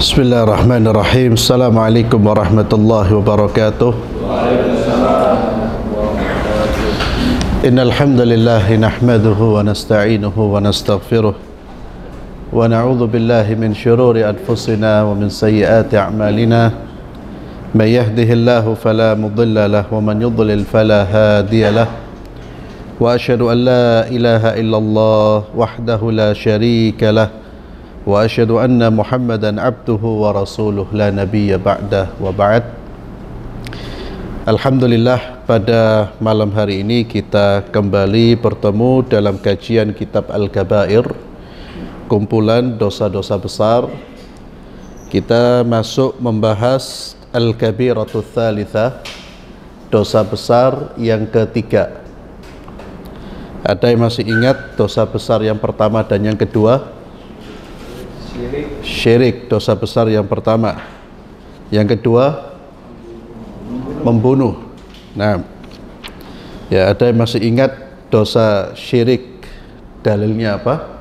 Bismillahirrahmanirrahim. Assalamualaikum warahmatullahi wabarakatuh. Innal hamdalillah nahmaduhu wa nasta'inuhu wa nastaghfiruh wa na'udzu billahi min shururi anfusina wa min sayyiati a'malina. May yahdihillahu fala mudilla lahu wa man yudlil fala hadiya lahu. Wa asyhadu an la ilaha illallah wahdahu la syarika lahu wa asyhadu anna Muhammadan abduhu wa rasuluh la nabiyya ba'dah wa ba'd. Alhamdulillah, pada malam hari ini kita kembali bertemu dalam kajian kitab Al-Kabair, kumpulan dosa-dosa besar. Kita masuk membahas Al-Kabiratul Tsalitsah, dosa besar yang ketiga. Ada yang masih ingat dosa besar yang pertama dan yang kedua? Syirik, dosa besar yang pertama. Yang kedua, membunuh. Nah, ya, ada yang masih ingat dosa syirik, dalilnya apa?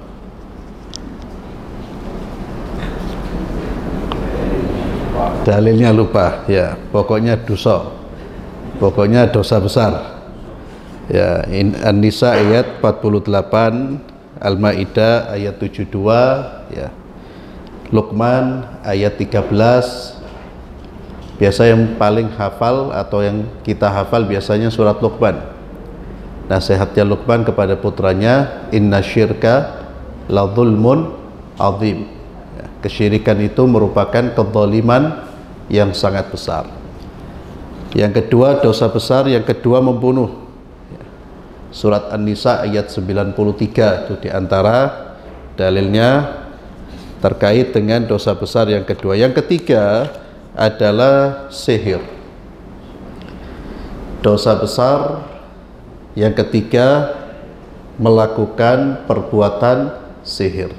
Dalilnya lupa. Ya, pokoknya dosa besar. Ya, An-Nisa ayat 48, Al-Maidah ayat 72, ya. Luqman ayat 13. Biasa yang paling hafal atau yang kita hafal biasanya surat Luqman. Nasihatnya Luqman kepada putranya, inna syirka la dzulmun azim. Ya, kesyirikan itu merupakan kezaliman yang sangat besar. Yang kedua, dosa besar yang kedua, membunuh. Ya, surat An-Nisa ayat 93 itu diantara dalilnya terkait dengan dosa besar yang kedua. Yang ketiga adalah sihir. Dosa besar yang ketiga, melakukan perbuatan sihir.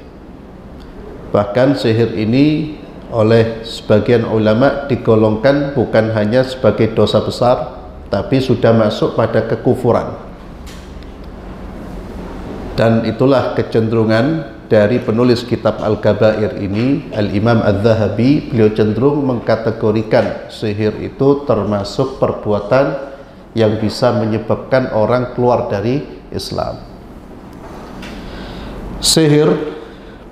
Bahkan sihir ini oleh sebagian ulama digolongkan bukan hanya sebagai dosa besar, tapi sudah masuk pada kekufuran. Dan itulah kecenderungan dari penulis kitab Al-Kabair ini, Al-Imam Adz-Dzahabi. Beliau cenderung mengkategorikan sihir itu termasuk perbuatan yang bisa menyebabkan orang keluar dari Islam. Sihir,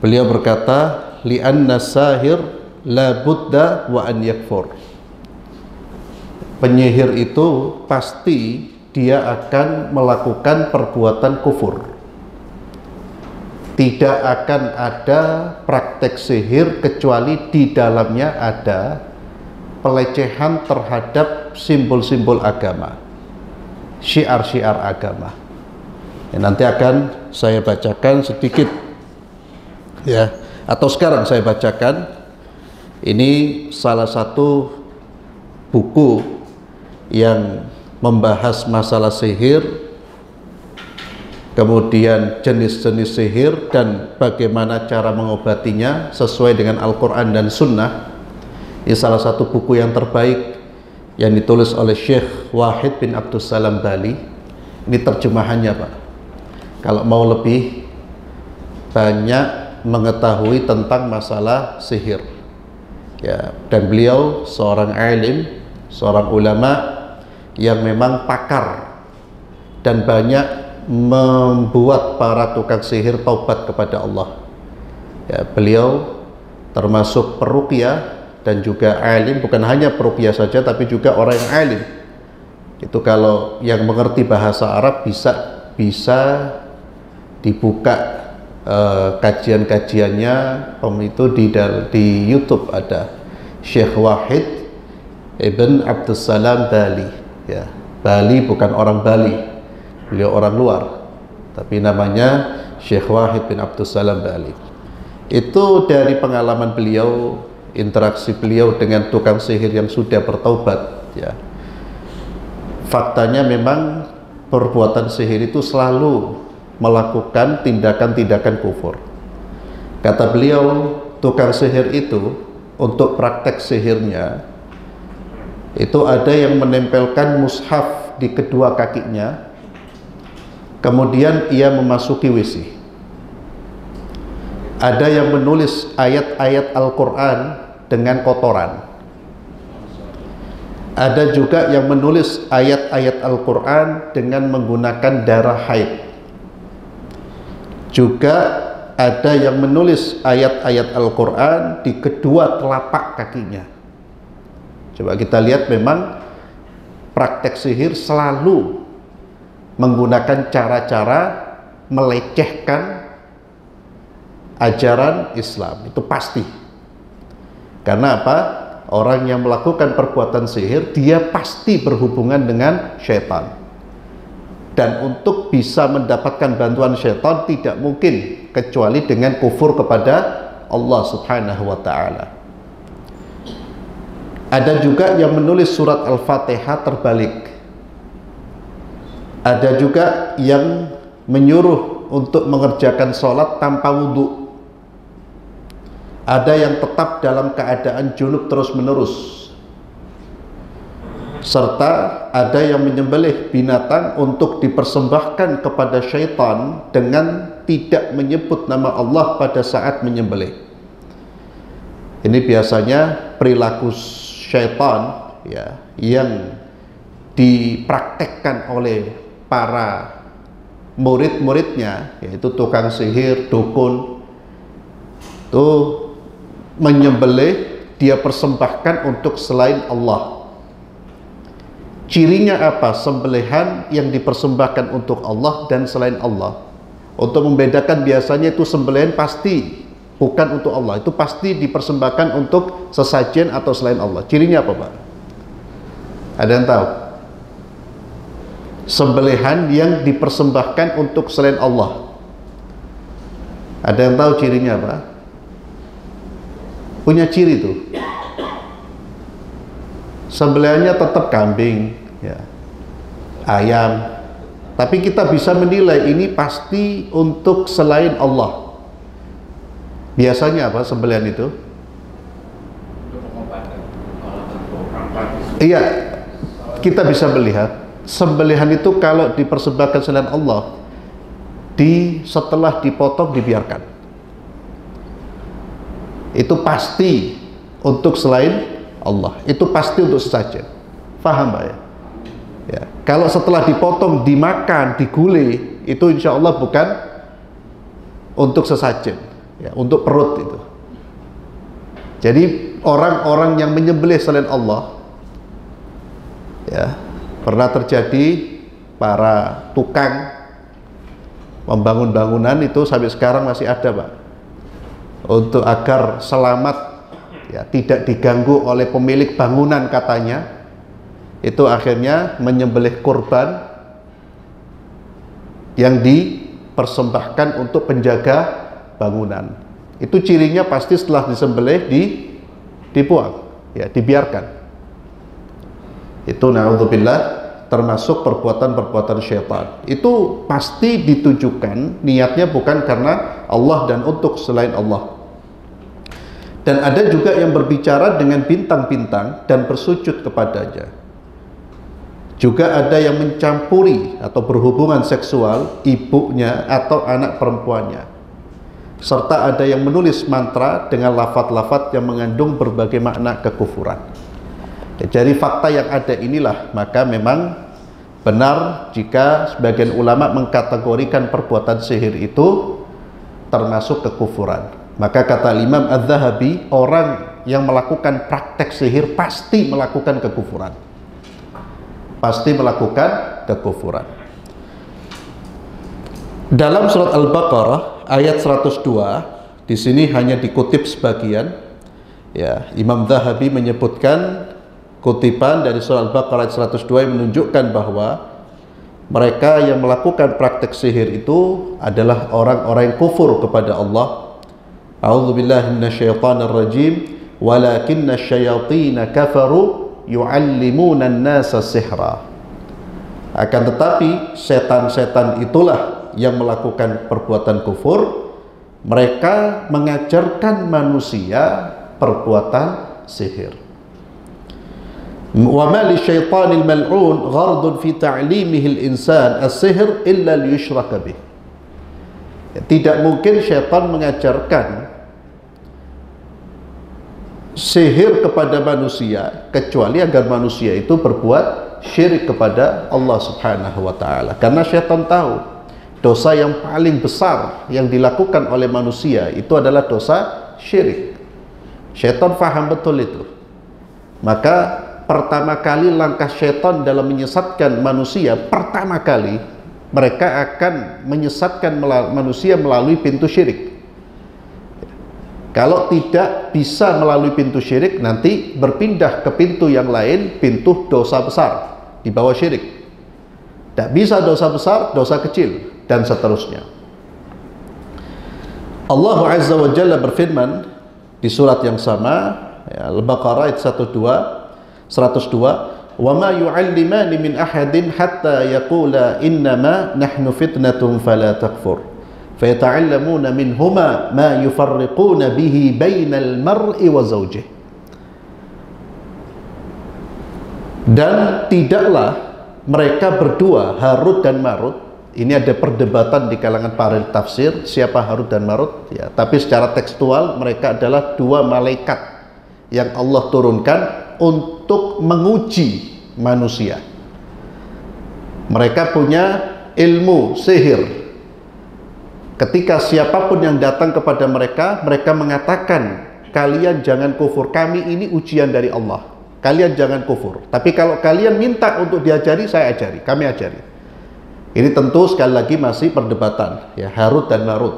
beliau berkata, li'anna sahir la budda wa an yakfur. Penyihir itu pasti dia akan melakukan perbuatan kufur. Tidak akan ada praktek sihir kecuali di dalamnya ada pelecehan terhadap simbol-simbol agama, syiar-syiar agama. Ya, nanti akan saya bacakan sedikit, ya, atau sekarang saya bacakan. Ini salah satu buku yang membahas masalah sihir, kemudian jenis-jenis sihir dan bagaimana cara mengobatinya sesuai dengan Al-Quran dan Sunnah. Ini salah satu buku yang terbaik yang ditulis oleh Syekh Wahid bin Abdussalam Bali. Ini terjemahannya, Pak. Kalau mau lebih banyak mengetahui tentang masalah sihir, ya, dan beliau seorang alim, seorang ulama yang memang pakar dan banyak membuat para tukang sihir taubat kepada Allah. Ya, beliau termasuk peruqyah dan juga alim, bukan hanya peruqyah saja tapi juga orang yang alim. Itu kalau yang mengerti bahasa Arab bisa dibuka kajian-kajiannya itu di YouTube ada Syekh Wahid Ibn Abdussalam Bali. Ya, Bali bukan orang Bali. Beliau orang luar, tapi namanya Syekh Wahid bin Abdussalam Bali. Itu dari pengalaman beliau, interaksi beliau dengan tukang sihir yang sudah bertaubat. Ya, faktanya memang perbuatan sihir itu selalu melakukan tindakan-tindakan kufur. Kata beliau, tukang sihir itu untuk praktek sihirnya itu ada yang menempelkan mushaf di kedua kakinya, kemudian ia memasuki WC. Ada yang menulis ayat-ayat Al-Quran dengan kotoran. Ada juga yang menulis ayat-ayat Al-Quran dengan menggunakan darah haid. Juga ada yang menulis ayat-ayat Al-Quran di kedua telapak kakinya. Coba kita lihat, memang praktek sihir selalu menggunakan cara-cara melecehkan ajaran Islam. Itu pasti. Karena apa? Orang yang melakukan perbuatan sihir, dia pasti berhubungan dengan syaitan. Dan untuk bisa mendapatkan bantuan syaitan tidak mungkin kecuali dengan kufur kepada Allah Subhanahu wa ta'ala. Ada juga yang menulis surat Al-Fatihah terbalik. Ada juga yang menyuruh untuk mengerjakan sholat tanpa wudhu. Ada yang tetap dalam keadaan junub terus-menerus. Serta ada yang menyembelih binatang untuk dipersembahkan kepada syaitan dengan tidak menyebut nama Allah pada saat menyembelih. Ini biasanya perilaku syaitan, ya, yang dipraktekkan oleh para murid-muridnya, yaitu tukang sihir, dukun. Itu menyembelih, dia persembahkan untuk selain Allah. Cirinya apa? Sembelihan yang dipersembahkan untuk Allah dan selain Allah. Untuk membedakan, biasanya itu sembelihan pasti bukan untuk Allah, itu pasti dipersembahkan untuk sesajen atau selain Allah. Cirinya apa, Pak? Ada yang tahu? Sembelihan yang dipersembahkan untuk selain Allah. Ada yang tahu cirinya apa? Punya ciri tuh. Sembelihannya tetap kambing, ya, ayam, tapi kita bisa menilai ini pasti untuk selain Allah. Biasanya apa sembelihan itu? Iya, kita bisa melihat sembelihan itu kalau dipersembahkan selain Allah, setelah dipotong dibiarkan. Itu pasti untuk selain Allah, itu pasti untuk sesajen. Paham, Pak, ya? Ya. Kalau setelah dipotong, dimakan, digulai, itu insya Allah bukan untuk sesajen, ya, untuk perut itu. Jadi orang-orang yang menyembelih selain Allah, ya, pernah terjadi para tukang membangun bangunan itu sampai sekarang masih ada, Pak. Untuk agar selamat, ya, tidak diganggu oleh pemilik bangunan katanya, itu akhirnya menyembelih kurban yang dipersembahkan untuk penjaga bangunan. Itu cirinya pasti setelah disembelih dibuang, ya, dibiarkan. Itu na'udzubillah termasuk perbuatan-perbuatan syaitan. Itu pasti ditujukan, niatnya bukan karena Allah dan untuk selain Allah. Dan ada juga yang berbicara dengan bintang-bintang dan bersujud kepadanya. Juga ada yang mencampuri atau berhubungan seksual ibunya atau anak perempuannya. Serta ada yang menulis mantra dengan lafaz-lafaz yang mengandung berbagai makna kekufuran. Jadi fakta yang ada inilah, maka memang benar jika sebagian ulama mengkategorikan perbuatan sihir itu termasuk kekufuran. Maka kata Imam Az-Zahabi, orang yang melakukan praktek sihir pasti melakukan kekufuran. Pasti melakukan kekufuran. Dalam surat Al-Baqarah ayat 102, di sini hanya dikutip sebagian. Ya, Imam Zahabi menyebutkan kutipan dari surah Al-Baqarah ayat 102 yang menunjukkan bahwa mereka yang melakukan praktek sihir itu adalah orang-orang yang kufur kepada Allah. A'udzubillahi minasyaitonir rajim, walakinna syayatin kafaru yu'allimuna an-nasa sihra. Akan tetapi setan-setan itulah yang melakukan perbuatan kufur, mereka mengajarkan manusia perbuatan sihir. Wa ma lisyaitanil mal'un ghardun fi ta'limihi al-insan as-sihr illa liyushraka bih. Tidak mungkin syaitan mengajarkan sihir kepada manusia kecuali agar manusia itu berbuat syirik kepada Allah Subhanahu wa taala. Karena syaitan tahu dosa yang paling besar yang dilakukan oleh manusia itu adalah dosa syirik. Syaitan paham betul itu. Maka pertama kali langkah syaitan dalam menyesatkan manusia, pertama kali mereka akan menyesatkan manusia melalui pintu syirik. Kalau tidak bisa melalui pintu syirik, nanti berpindah ke pintu yang lain, pintu dosa besar di bawah syirik. Tidak bisa dosa besar, dosa kecil, dan seterusnya. Allah Azza wa Jalla berfirman di surat yang sama, ya, Al-Baqarah ayat 102, "Wa ma yu'allimani min ahadin hatta yaqula innama nahnu fitnatun fala takfur." فَيَتَعَلَّمُونَ مِنْهُمَا مَا يُفَرِّقُونَ بِهِ بَيْنَ الْمَرْءِ وَزَوْجِهِ. Dan tidaklah mereka berdua, Harut dan Marut, ini ada perdebatan di kalangan para tafsir siapa Harut dan Marut, ya, tapi secara tekstual mereka adalah dua malaikat yang Allah turunkan untuk menguji manusia. Mereka punya ilmu sihir. Ketika siapapun yang datang kepada mereka, mereka mengatakan, kalian jangan kufur, kami ini ujian dari Allah, kalian jangan kufur. Tapi kalau kalian minta untuk diajari, saya ajari, kami ajari. Ini tentu sekali lagi masih perdebatan, ya, Harut dan Marut.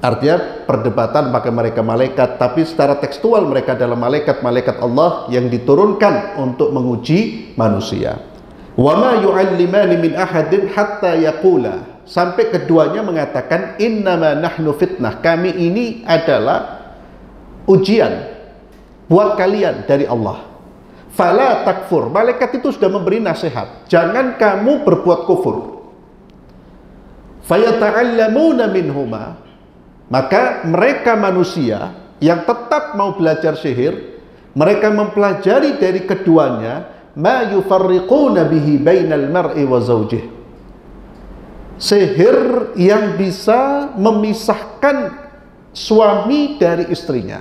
Artinya perdebatan pakai mereka malaikat, tapi secara tekstual mereka adalah malaikat-malaikat Allah yang diturunkan untuk menguji manusia. Wa ma yu'allimani min ahadin hatta yaqula, sampai keduanya mengatakan innama nahnu fitnah, kami ini adalah ujian buat kalian dari Allah. Fala takfur, malaikat itu sudah memberi nasihat, jangan kamu berbuat kufur. Fayata'allamuna minhuma, maka mereka manusia yang tetap mau belajar sihir, mereka mempelajari dari keduanya, ma yufarriquna bihi bainal mar'i wa zawjih, sihir yang bisa memisahkan suami dari istrinya.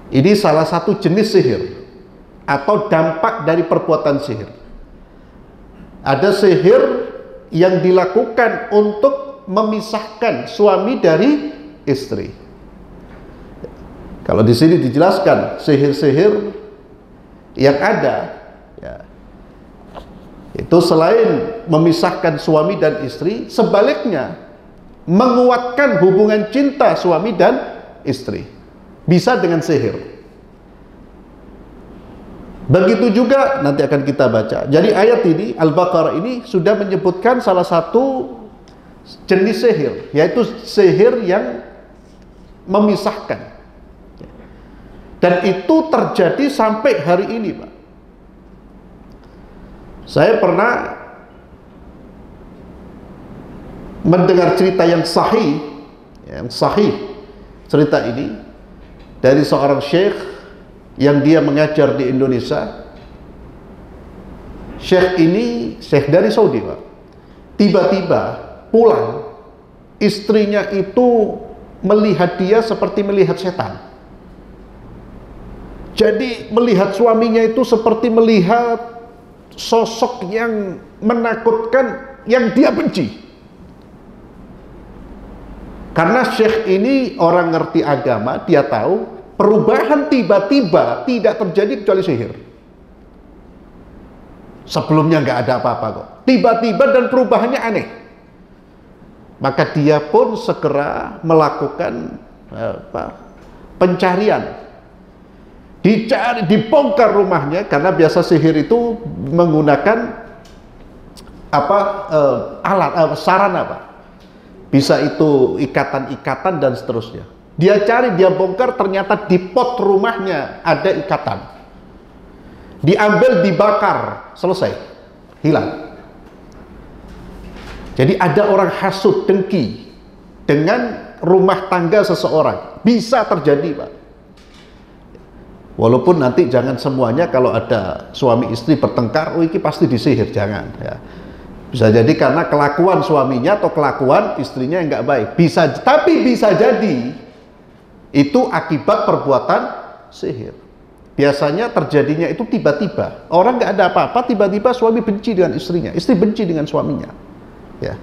Ini salah satu jenis sihir atau dampak dari perbuatan sihir. Ada sihir yang dilakukan untuk memisahkan suami dari istri. Kalau di sini dijelaskan sihir-sihir yang ada, ya, itu selain memisahkan suami dan istri, sebaliknya menguatkan hubungan cinta suami dan istri, bisa dengan sihir. Begitu juga nanti akan kita baca. Jadi ayat ini, Al-Baqarah ini sudah menyebutkan salah satu jenis sihir, yaitu sihir yang memisahkan. Dan itu terjadi sampai hari ini, Pak. Saya pernah mendengar cerita yang sahih cerita ini dari seorang syekh yang dia mengajar di Indonesia. Syekh ini syekh dari Saudi, Pak. Tiba-tiba pulang, istrinya itu melihat dia seperti melihat setan. Jadi melihat suaminya itu seperti melihat sosok yang menakutkan yang dia benci. Karena syekh ini orang ngerti agama, dia tahu perubahan tiba-tiba tidak terjadi kecuali sihir. Sebelumnya nggak ada apa-apa kok, tiba-tiba dan perubahannya aneh. Maka dia pun segera melakukan pencarian. Dicari, dibongkar rumahnya, karena biasa sihir itu menggunakan saran bisa itu ikatan-ikatan dan seterusnya. Dia cari, dia bongkar, ternyata di pot rumahnya ada ikatan. Diambil, dibakar, selesai, hilang. Jadi ada orang hasut, dengki dengan rumah tangga seseorang, bisa terjadi, Pak. Walaupun nanti jangan semuanya kalau ada suami istri bertengkar, oh ini pasti disihir, jangan, ya. Bisa jadi karena kelakuan suaminya atau kelakuan istrinya yang nggak baik. Bisa, tapi bisa jadi Itu akibat perbuatan sihir. Biasanya terjadinya itu tiba-tiba. Orang nggak ada apa-apa, tiba-tiba suami benci dengan istrinya, istri benci dengan suaminya. Ya,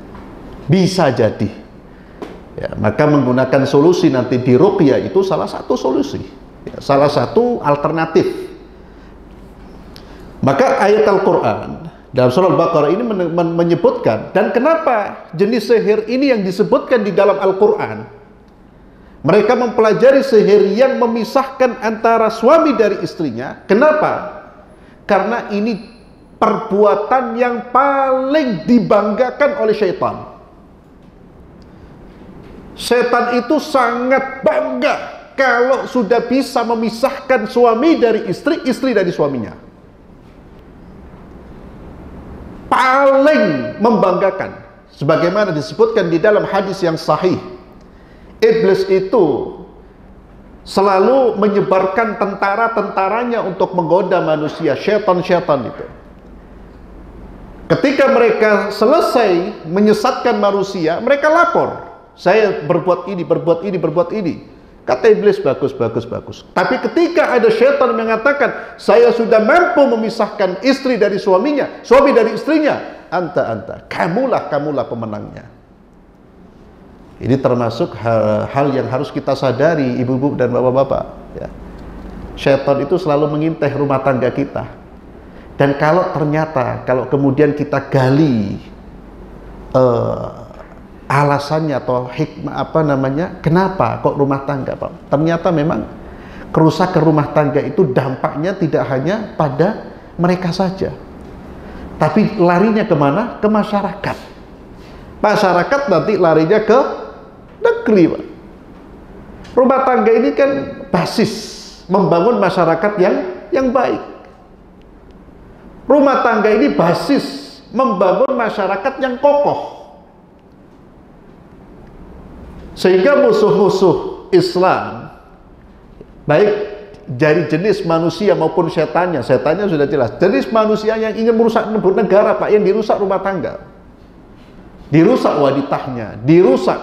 bisa jadi. Ya, maka menggunakan solusi nanti di ruqyah itu salah satu solusi, ya, salah satu alternatif. Maka ayat Al-Quran dalam surah Al-Baqarah ini menyebutkan, dan kenapa jenis sihir ini yang disebutkan di dalam Al-Quran? Mereka mempelajari sihir yang memisahkan antara suami dari istrinya. Kenapa? Karena ini perbuatan yang paling dibanggakan oleh syaitan. Setan itu sangat bangga kalau sudah bisa memisahkan suami dari istri, istri dari suaminya. Paling membanggakan. Sebagaimana disebutkan di dalam hadis yang sahih, iblis itu selalu menyebarkan tentara-tentaranya untuk menggoda manusia, syaitan-syaitan itu. Ketika mereka selesai menyesatkan manusia, mereka lapor. Saya berbuat ini, berbuat ini, berbuat ini. Kata iblis, bagus, bagus, bagus. Tapi ketika ada syaitan mengatakan, saya sudah mampu memisahkan istri dari suaminya, suami dari istrinya, anta, kamulah pemenangnya. Ini termasuk hal yang harus kita sadari, ibu-ibu dan bapak-bapak. Ya. Syaitan itu selalu mengintai rumah tangga kita. Dan kalau ternyata, kalau kemudian kita gali alasannya atau hikmah kenapa kok rumah tangga, Pak? Ternyata memang kerusakan rumah tangga itu dampaknya tidak hanya pada mereka saja, tapi larinya kemana? Ke masyarakat. Masyarakat nanti larinya ke negeri, Pak. Rumah tangga ini kan basis membangun masyarakat yang baik. Rumah tangga ini basis membangun masyarakat yang kokoh. Sehingga musuh-musuh Islam, baik dari jenis manusia maupun setannya sudah jelas. Jenis manusia yang ingin merusak negara, Pak, yang dirusak rumah tangga, dirusak wanitanya, dirusak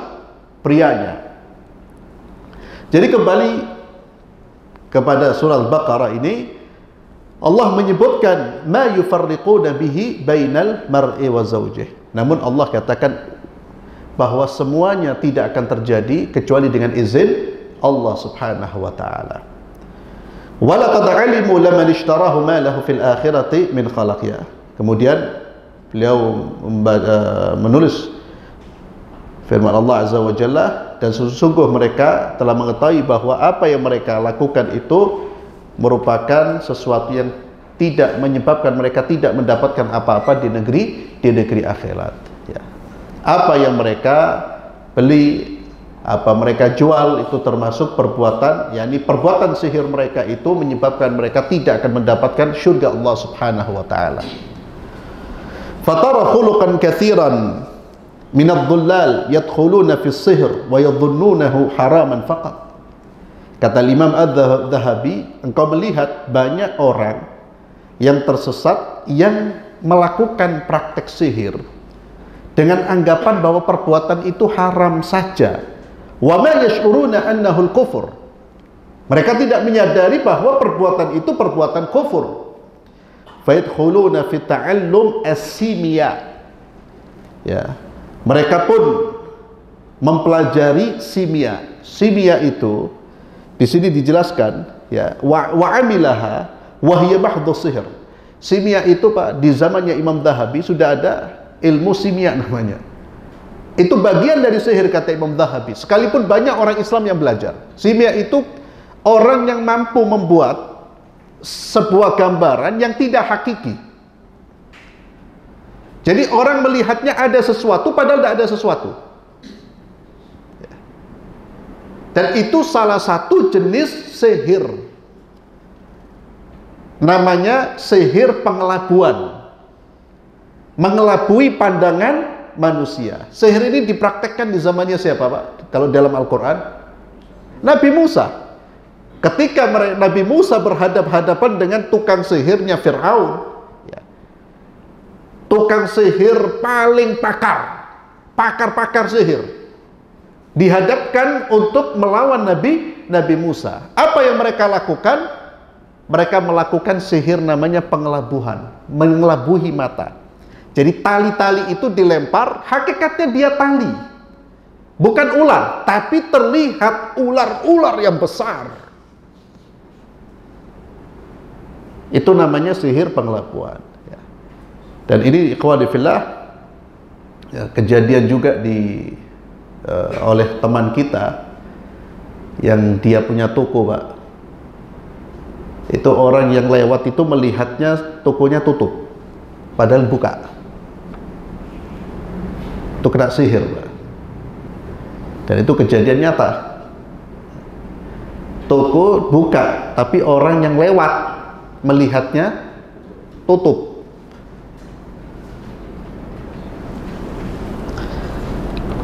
prianya. Jadi kembali kepada surah Al-Baqarah ini, Allah menyebutkan ma yufarriquna bihi bainal mar'i wa zawjih. Namun Allah katakan bahwa semuanya tidak akan terjadi kecuali dengan izin Allah Subhanahu wa taala. Wa laqad 'alimu laman ishtarahu ma lahu fil akhirati min khalaq. Kemudian beliau menulis firman Allah Azza wa Jalla, dan sesungguh mereka telah mengetahui bahwa apa yang mereka lakukan itu merupakan sesuatu yang tidak menyebabkan mereka tidak mendapatkan apa-apa di negeri akhirat. Ya. Apa yang mereka beli, apa mereka jual, itu termasuk perbuatan, yakni perbuatan sihir mereka itu menyebabkan mereka tidak akan mendapatkan syurga Allah Subhanahu wa taala. Fatara khuluqan katsiran min ad-dhullal yadkhuluna fi as-sihr wa yadhunnunahu haraman faqat. Kata Imam Az-Zahabi, engkau melihat banyak orang yang tersesat yang melakukan praktek sihir dengan anggapan bahwa perbuatan itu haram saja. Wa ma yash'uruna annahu al-kufur. Mereka tidak menyadari bahwa perbuatan itu perbuatan kufur. Fa yadkhuluna fi ta'allum as-simya. Ya. Mereka pun mempelajari simia. Simia itu di sini dijelaskan, ya, wa amilaha wa hiya mahdhu sihr. Simia itu, Pak, di zamannya Imam Zahabi sudah ada ilmu simia namanya. Itu bagian dari sihir, kata Imam Zahabi. Sekalipun banyak orang Islam yang belajar. Simia itu orang yang mampu membuat sebuah gambaran yang tidak hakiki. Jadi orang melihatnya ada sesuatu padahal tidak ada sesuatu. Dan itu salah satu jenis sihir. Namanya sihir pengelabuan. Mengelabui pandangan manusia. Sihir ini dipraktekkan di zamannya siapa, Pak? Kalau dalam Al-Quran, Nabi Musa. Ketika Nabi Musa berhadapan-hadapan dengan tukang sihirnya Fir'aun, ya, tukang sihir paling pakar sihir, dihadapkan untuk melawan Nabi Nabi Musa. Apa yang mereka lakukan? Mereka melakukan sihir namanya pengelabuhan, mengelabuhi mata. Jadi tali-tali itu dilempar, hakikatnya dia tali, bukan ular, tapi terlihat ular-ular yang besar. Itu namanya sihir pengelabuhan. Dan ini ikhwani fillah, kejadian juga oleh teman kita yang dia punya toko, Pak. Itu orang yang lewat itu melihatnya tokonya tutup, padahal buka. Itu kena sihir, Pak. Dan itu kejadian nyata. Toko buka, tapi orang yang lewat melihatnya tutup.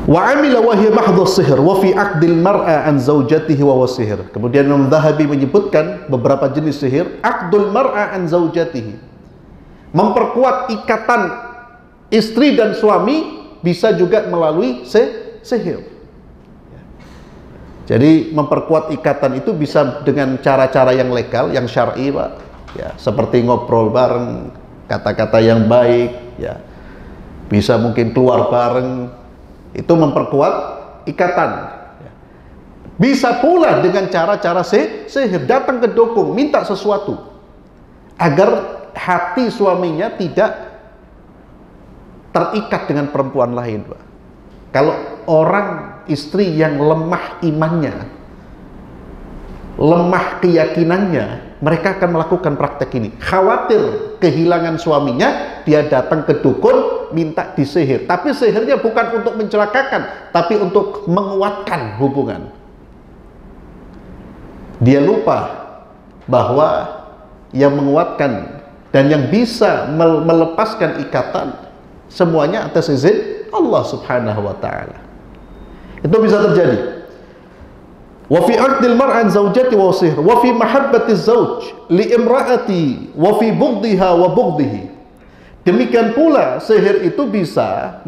Wa amila wa hiya mahdhu sihr wa fi aqdil mar'a an zaujatihi wa sihr. Kemudian Imam Dzahabi menyebutkan beberapa jenis sihir. Aqdul mar'a an zaujatihi, memperkuat ikatan istri dan suami, bisa juga melalui sihir. Jadi memperkuat ikatan itu bisa dengan cara-cara yang legal, yang syar'i, Pak. Ya, seperti ngobrol bareng, kata-kata yang baik, ya. Bisa mungkin keluar bareng. Itu memperkuat ikatan. Bisa pula dengan cara-cara sihir, datang ke dukun, minta sesuatu agar hati suaminya tidak terikat dengan perempuan lain, Pak. Kalau orang istri yang lemah imannya, lemah keyakinannya, mereka akan melakukan praktek ini. Khawatir kehilangan suaminya, dia datang ke dukun, minta disihir. Tapi sihirnya bukan untuk mencelakakan, tapi untuk menguatkan hubungan. Dia lupa bahwa yang menguatkan dan yang bisa melepaskan ikatan semuanya atas izin Allah Subhanahu wa ta'ala. Itu bisa terjadi. Wa fi aqdil mar'an zaujati wa sihr wa fi mahabbati zauj li imra'ati wa fi bughdhiha wa bughdhihi. Demikian pula sihir itu bisa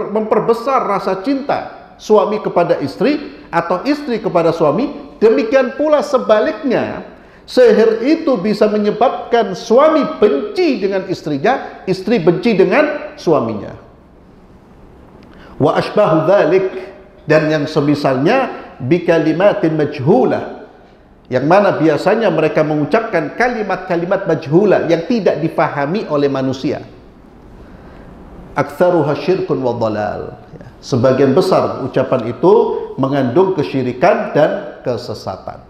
memperbesar rasa cinta suami kepada istri atau istri kepada suami. Demikian pula sebaliknya, sihir itu bisa menyebabkan suami benci dengan istrinya, istri benci dengan suaminya. Wa asbahu dzalik, dan yang semisalnya bikalimatin majhulah, yang mana biasanya mereka mengucapkan kalimat-kalimat majhulah yang tidak difahami oleh manusia. Aktsaruha syirkun wa dhalal. Sebagian besar ucapan itu mengandung kesyirikan dan kesesatan.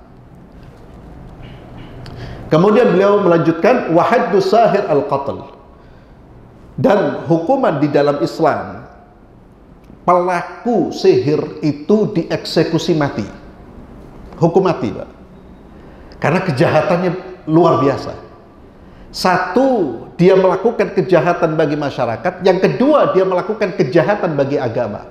Kemudian beliau melanjutkan wa haddu sahir al-qatl, dan hukuman di dalam Islam, pelaku sihir itu dieksekusi mati, hukum mati, Pak. Karena kejahatannya luar biasa. Satu, dia melakukan kejahatan bagi masyarakat. Yang kedua, dia melakukan kejahatan bagi agama.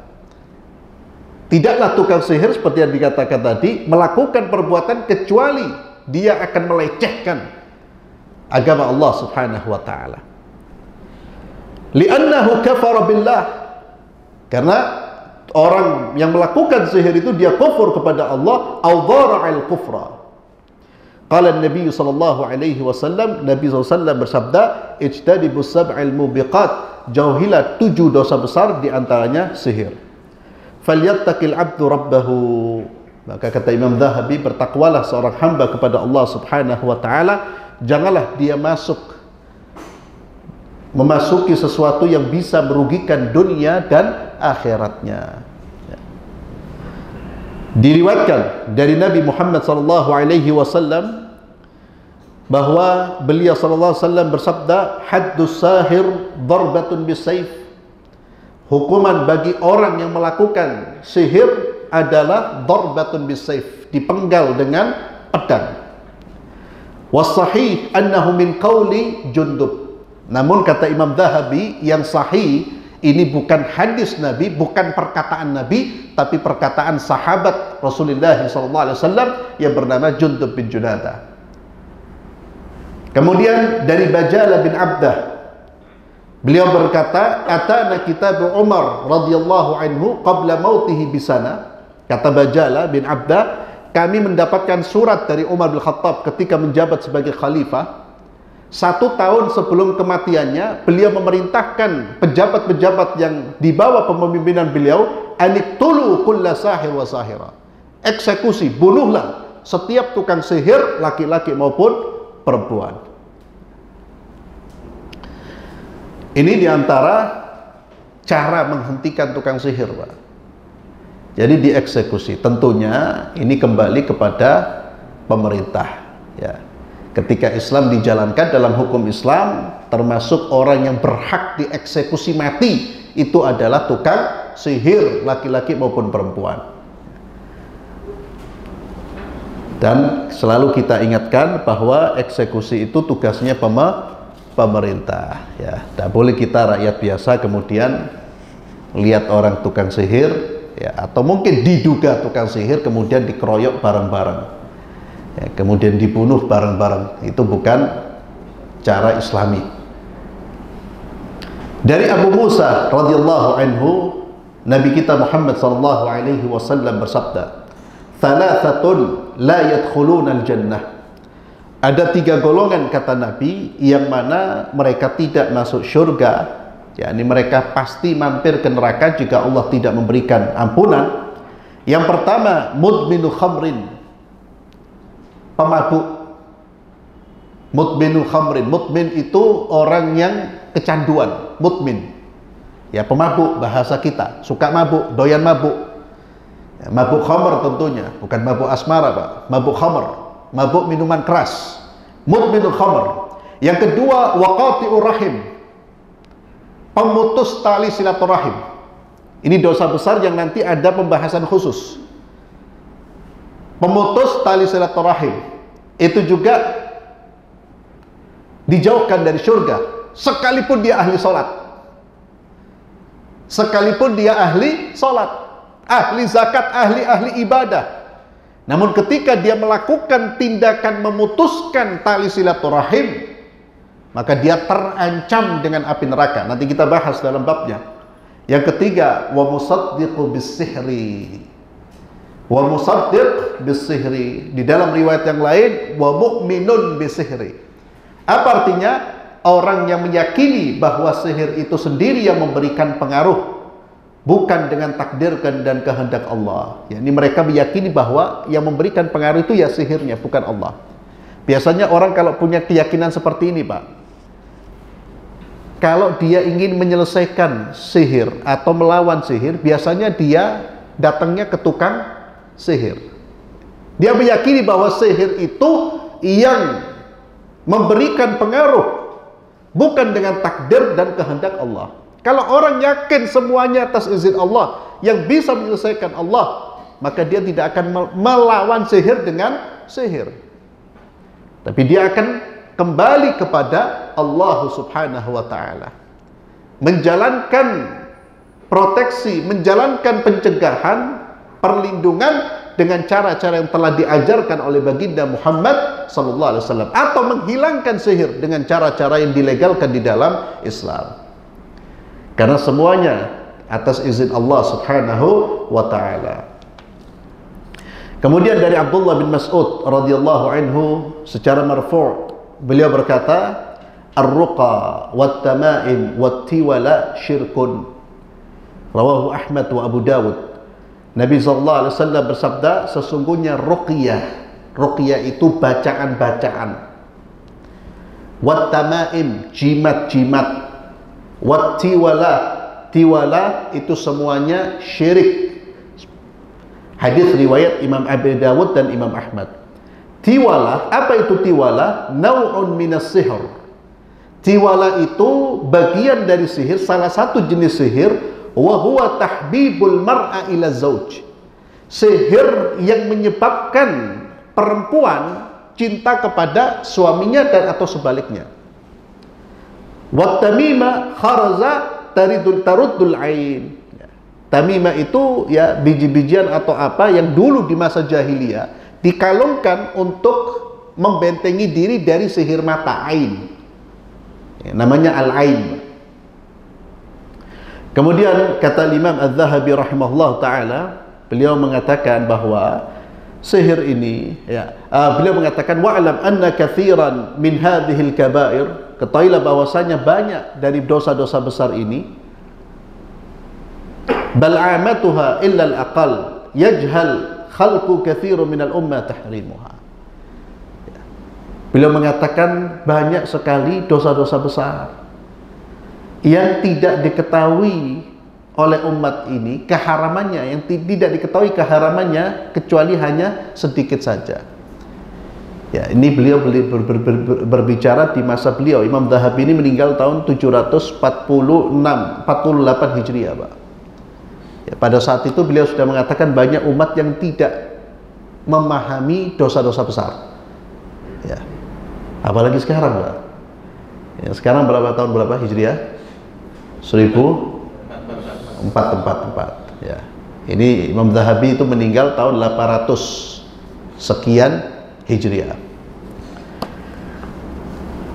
Tidaklah tukang sihir seperti yang dikatakan tadi melakukan perbuatan kecuali dia akan melecehkan agama Allah Subhanahu wa ta'ala. Li'annahu kafara billah, karena orang yang melakukan sihir itu dia kufur kepada Allah, au dhara'al kufra. Qala Nabi sallallahu alaihi wasallam, Nabi SAW bersabda, ijtanibus sab'al mubiqat, jauhilah 7 dosa besar, di antaranya sihir. Falyattaqil 'abdu rabbahu, maka kata Imam Dzahabi, bertakwalah seorang hamba kepada Allah Subhanahu wa taala, janganlah dia memasuki sesuatu yang bisa merugikan dunia dan akhiratnya. Diriwayatkan dari Nabi Muhammad sallallahu alaihi wasallam bahwa beliau sallallahu alaihi wasallam bersabda, haddus sahir darbatun bisayf, hukuman bagi orang yang melakukan sihir adalah darbatun bisayf, dipenggal dengan pedang. Was-sahih annahu min qauli Jundub. Namun kata Imam Dzahabi, yang sahih ini bukan hadis Nabi, bukan perkataan Nabi, tapi perkataan sahabat Rasulullah SAW yang bernama Jundub bin Junadah. Kemudian dari Bajalah bin Abdah, beliau berkata, atana kitab Umar radhiyallahu anhu qabla mautihi bisana, Kata Bajala bin Abda, kami mendapatkan surat dari Umar bin Khattab ketika menjabat sebagai khalifah. 1 tahun sebelum kematiannya, beliau memerintahkan pejabat-pejabat yang di bawah pemimpinan beliau, aniqtulu kulla sahir wa sahira. Eksekusi, bunuhlah setiap tukang sihir, laki-laki maupun perempuan. Ini diantara cara menghentikan tukang sihir, Pak. Jadi dieksekusi. Tentunya ini kembali kepada pemerintah, ya. Ketika Islam dijalankan dalam hukum Islam, termasuk orang yang berhak dieksekusi mati itu adalah tukang sihir, laki-laki maupun perempuan. Dan selalu kita ingatkan bahwa eksekusi itu tugasnya pemerintah, ya. Tidak boleh kita rakyat biasa kemudian lihat orang tukang sihir, ya, atau mungkin diduga tukang sihir kemudian dikeroyok bareng-bareng. Ya, kemudian dibunuh bareng-bareng. Itu bukan cara Islami. Dari Abu Musa radhiyallahu anhu, Nabi kita Muhammad sallallahu alaihi wasallam bersabda, "Thalathatun la yadkhuluna al-jannah." Ada 3 golongan, kata Nabi, yang mana mereka tidak masuk surga, yakni mereka pasti mampir ke neraka jika Allah tidak memberikan ampunan. Yang pertama, mudminu khamrin, pemabuk. Mudminu khamrin, mudmin itu orang yang kecanduan, mudmin, ya, pemabuk bahasa kita, suka mabuk, doyan mabuk, ya, mabuk khamr tentunya, bukan mabuk asmara, Pak, mabuk khamr, mabuk minuman keras, mudminu khamr. Yang kedua, waqati'ur rahim, pemutus tali silaturahim. Ini dosa besar yang nanti ada pembahasan khusus. Pemutus tali silaturahim itu juga dijauhkan dari surga, sekalipun dia ahli sholat, sekalipun dia ahli sholat, ahli zakat, ahli ibadah. Namun ketika dia melakukan tindakan memutuskan tali silaturahim, maka dia terancam dengan api neraka. Nanti kita bahas dalam babnya. Yang ketiga, wa musaddiqu bis-sihri, wa musaddiq bis-sihri. Di dalam riwayat yang lain, wa mu'minun bis-sihri. Apa artinya? Orang yang meyakini bahwa sihir itu sendiri yang memberikan pengaruh, bukan dengan takdir dan kehendak Allah. Ya, ini mereka meyakini bahwa yang memberikan pengaruh itu ya sihirnya, bukan Allah. Biasanya orang kalau punya keyakinan seperti ini, Pak, kalau dia ingin menyelesaikan sihir atau melawan sihir, biasanya dia datangnya ke tukang sihir. Dia meyakini bahwa sihir itu yang memberikan pengaruh, bukan dengan takdir dan kehendak Allah. Kalau orang yakin semuanya atas izin Allah, yang bisa menyelesaikan Allah, maka dia tidak akan melawan sihir dengan sihir. Tapi dia akan kembali kepada Allah subhanahu wa ta'ala, menjalankan proteksi, menjalankan pencegahan, perlindungan dengan cara-cara yang telah diajarkan oleh baginda Muhammad sallallahu alaihi wasallam, atau menghilangkan sihir dengan cara-cara yang dilegalkan di dalam Islam. Karena semuanya atas izin Allah subhanahu wa ta'ala. Kemudian dari Abdullah bin Mas'ud radhiyallahu anhu secara marfu', beliau berkata, ar-ruqa wat-tama'im wat-tiwala syirkun. Rawahu Ahmad wa Abu Dawud. Nabi sallallahu alaihi wasallam bersabda, sesungguhnya ruqyah, ruqyah itu bacaan-bacaan, wat-tama'im, jimat-jimat, wat-tiwala, tiwala itu semuanya syirik. Hadis riwayat Imam Abu Dawud dan Imam Ahmad. Tiwala, apa itu tiwala? Nau'un minas sihr. Tiwala itu bagian dari sihir, salah satu jenis sihir, wa huwa tahbibul mar'a ila zauj. Sihir yang menyebabkan perempuan cinta kepada suaminya dan atau sebaliknya. Wa tamima kharaza taruddul ain. Tamimah itu ya biji-bijian atau apa yang dulu di masa jahiliyah dikalungkan untuk membentengi diri dari sihir mata, ain. Ya, namanya al-ain. Kemudian kata Imam Az-Zahabi rahimahullah ta'ala, beliau mengatakan bahwa sihir ini, ya, beliau mengatakan wa'lam anna katsiran min hadhil kaba'ir, ketahuilah bahwasanya banyak dari dosa-dosa besar ini, bal amatuha illa al-aqal yajhal khalqu katsirun minal ummah tahrimuha. Beliau mengatakan banyak sekali dosa-dosa besar yang tidak diketahui oleh umat ini keharamannya, yang tidak diketahui keharamannya kecuali hanya sedikit saja. Ya, ini beliau berbicara di masa beliau. Imam Dhahabi ini meninggal tahun 748 Hijriah, Pak. Ya, pada saat itu beliau sudah mengatakan banyak umat yang tidak memahami dosa-dosa besar. Ya. Apalagi sekarang, Pak. Ya, sekarang berapa Hijriah? 1444. Ya. Ini Imam Dhahabi itu meninggal tahun 800 sekian Hijriah.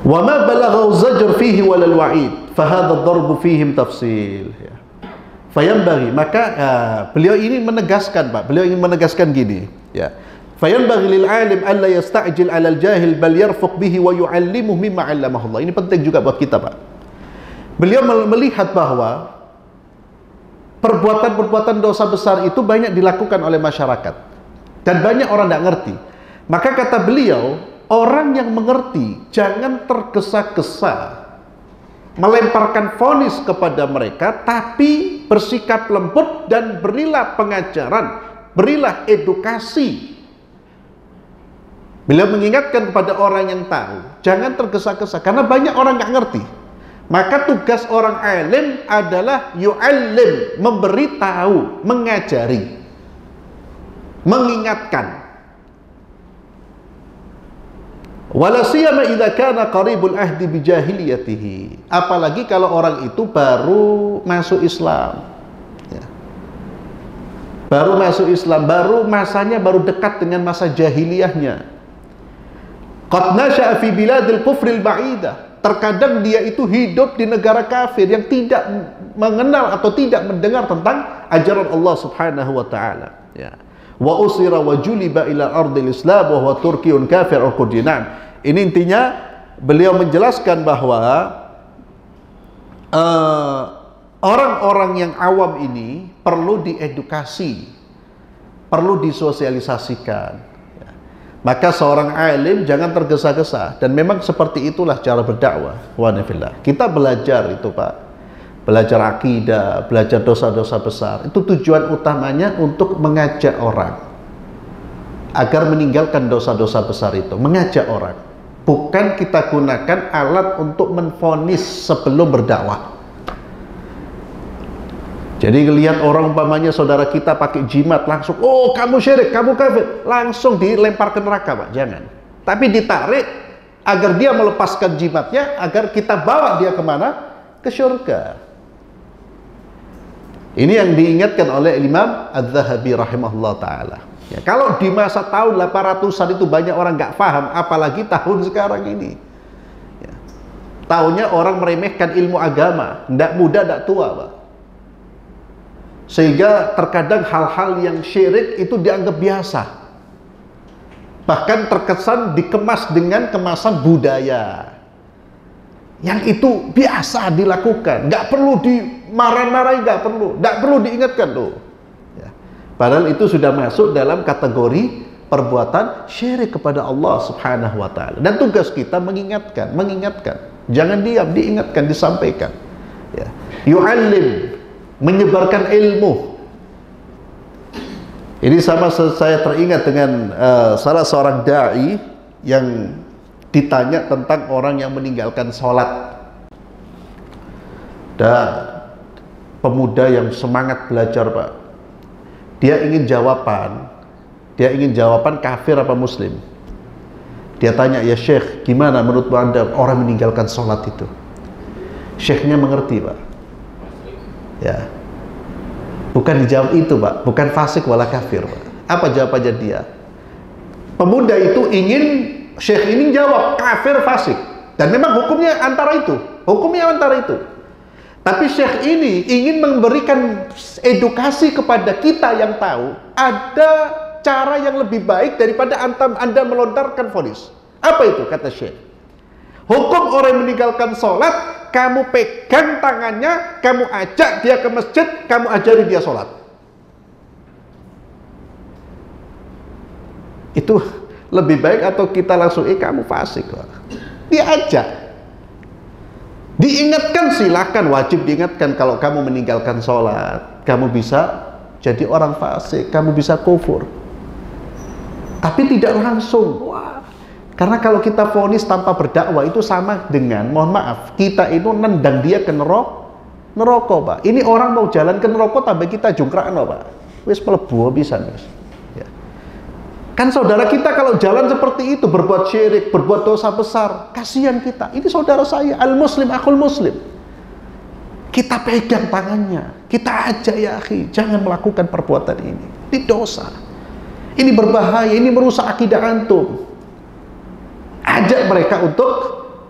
Wa ma balagha zajr fihi wal wa'id fa hadha ad-darb fihim tafsil. Ya. Fayanbaghi, maka beliau ini menegaskan, Pak. Beliau ingin menegaskan gini, ya. Fayanbaghi lil alim alla yasta'jil 'ala al-jahil bal yarfuq bihi wa yu'allimuhu mimma 'allamahu Allah. Ini penting juga buat kita, Pak. Beliau melihat bahwa perbuatan-perbuatan dosa besar itu banyak dilakukan oleh masyarakat dan banyak orang tidak ngerti. Maka kata beliau, orang yang mengerti jangan tergesa-gesa melemparkan vonis kepada mereka, tapi bersikap lembut dan berilah pengajaran, berilah edukasi. Beliau mengingatkan kepada orang yang tahu, jangan tergesa-gesa, karena banyak orang nggak ngerti. Maka tugas orang alim adalah yu'allim, memberitahu, mengajari, mengingatkan. Wala siyama idza kana qaribul ahdi bi jahiliyatihi. Apalagi kalau orang itu baru masuk Islam. Ya. Baru masuk Islam, masanya baru dekat dengan masa jahiliyahnya. Qad nasha'a fi biladil kufril ba'idah. Terkadang dia itu hidup di negara kafir yang tidak mengenal atau tidak mendengar tentang ajaran Allah Subhanahu wa taala. Ya. Wa usira wa juliba ila ardil Islam wa huwa turkiyun kafir al-qudinam. Ini intinya beliau menjelaskan bahwa orang-orang yang awam ini perlu diedukasi, perlu disosialisasikan. Maka seorang alim jangan tergesa-gesa, dan memang seperti itulah cara berdakwah. Wa nafillah. Kita belajar itu, Pak. Belajar akidah, belajar dosa-dosa besar. Itu tujuan utamanya untuk mengajak orang agar meninggalkan dosa-dosa besar itu, mengajak orang. Bukan kita gunakan alat untuk menvonis sebelum berdakwah. Jadi lihat orang umpamanya saudara kita pakai jimat, langsung, oh kamu syirik, kamu kafir, langsung dilempar ke neraka, Pak. Jangan. Tapi ditarik agar dia melepaskan jimatnya, agar kita bawa dia kemana? Ke surga. Ini yang diingatkan oleh Imam Az-Zahabi rahimahullah ta'ala. Ya, kalau di masa tahun 800-an itu banyak orang nggak paham, apalagi tahun sekarang ini. Ya. Tahunnya orang meremehkan ilmu agama, nggak muda, nggak tua, Pak. Sehingga terkadang hal-hal yang syirik itu dianggap biasa. Bahkan terkesan dikemas dengan kemasan budaya. Yang itu biasa dilakukan, nggak perlu dimarah-marahi, nggak perlu diingatkan loh. Ya. Padahal itu sudah masuk dalam kategori perbuatan syirik kepada Allah Subhanahu wa taala. Dan tugas kita mengingatkan. Jangan diam, diingatkan, disampaikan. Ya. Yu'allim, menyebarkan ilmu. Ini sama saya teringat dengan salah seorang da'i yang ditanya tentang orang yang meninggalkan sholat. Dan pemuda yang semangat belajar, Pak. Dia ingin jawaban kafir apa muslim. Dia tanya, ya Syekh, gimana menurut Anda orang meninggalkan sholat itu? Syekhnya mengerti, Pak. Ya, bukan dijawab itu, Pak. Bukan fasik wala kafir, Pak. Apa jawabannya dia? Pemuda itu Syekh ini jawab kafir fasik, dan memang hukumnya antara itu. Tapi Syekh ini ingin memberikan edukasi kepada kita yang tahu ada cara yang lebih baik daripada Anda melontarkan vonis. Apa itu kata Syekh? Hukum orang yang meninggalkan sholat, kamu pegang tangannya, kamu ajak dia ke masjid, kamu ajari dia sholat. Itu lebih baik atau kita langsung, kamu fasik. Diajak. Diingatkan, silahkan, wajib diingatkan kalau kamu meninggalkan sholat, kamu bisa jadi orang fasik, kamu bisa kufur. Tapi tidak langsung. Karena kalau kita vonis tanpa berdakwah itu sama dengan, mohon maaf, kita itu nendang dia ke neraka, Pak. Ini orang mau jalan ke neraka tambah kita jungkrakno, Pak. Wis mlebu pisan, Mas. Ya. Kan saudara kita kalau jalan seperti itu, berbuat syirik, berbuat dosa besar, kasihan kita. Ini saudara saya, al-muslim, akhul muslim. Kita pegang tangannya, kita ajak, ya akhi, jangan melakukan perbuatan ini. Ini dosa. Ini berbahaya, ini merusak akidah antum. Ajak mereka untuk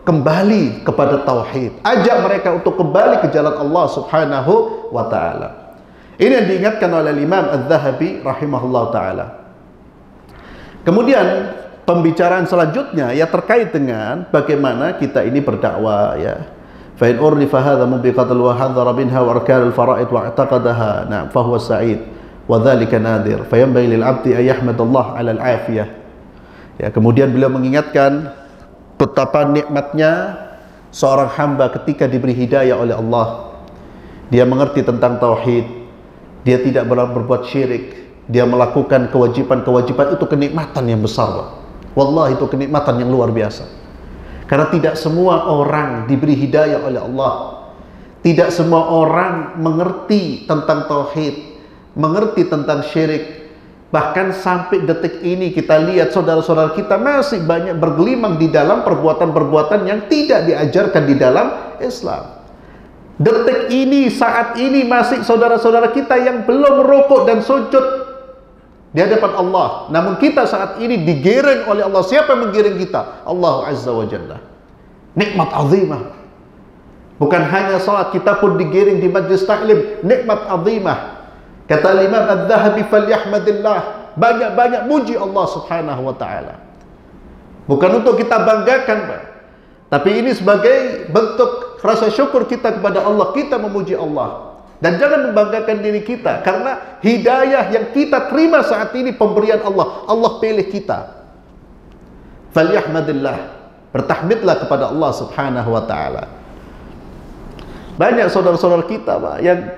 kembali kepada tauhid. Ajak mereka untuk kembali ke jalan Allah Subhanahu wa taala. Ini yang diingatkan oleh Imam Az-Zahabi rahimahullah taala. Kemudian pembicaraan selanjutnya ya terkait dengan bagaimana kita ini berdakwah ya. Fa in urifa hadha mubiqatul wa hadhara minha wa arkanul fara'id wa i'taqadaha, na'am, fa huwa sa'id wa dzalika nadir. Fa yanbaghi lil 'abdi ay yahmadallah 'ala al-'afiyah. Ya, kemudian beliau mengingatkan betapa nikmatnya seorang hamba ketika diberi hidayah oleh Allah. Dia mengerti tentang tauhid, dia tidak berbuat syirik, dia melakukan kewajiban-kewajiban, itu kenikmatan yang besar, Pak. Wallahi itu kenikmatan yang luar biasa. Karena tidak semua orang diberi hidayah oleh Allah. Tidak semua orang mengerti tentang tauhid, mengerti tentang syirik. Bahkan sampai detik ini kita lihat saudara-saudara kita masih banyak bergelimang di dalam perbuatan-perbuatan yang tidak diajarkan di dalam Islam. Detik ini, saat ini masih saudara-saudara kita yang belum rukuk dan sujud di hadapan Allah. Namun kita saat ini digiring oleh Allah. Siapa yang menggiring kita? Allah Azza wa Jalla. Nikmat azimah. Bukan hanya salat, kita pun digiring di majlis ta'lim. Nikmat azimah. Kata Imam Az-Zahabi, falyahmadillah, banyak-banyak muji Allah Subhanahu wa taala. Bukan untuk kita banggakan, Pak. Tapi ini sebagai bentuk rasa syukur kita kepada Allah, kita memuji Allah. Dan jangan membanggakan diri kita, karena hidayah yang kita terima saat ini pemberian Allah. Allah pilih kita. Falyahmadillah, bertahmidlah kepada Allah Subhanahu wa taala. Banyak saudara-saudara kita, Pak, yang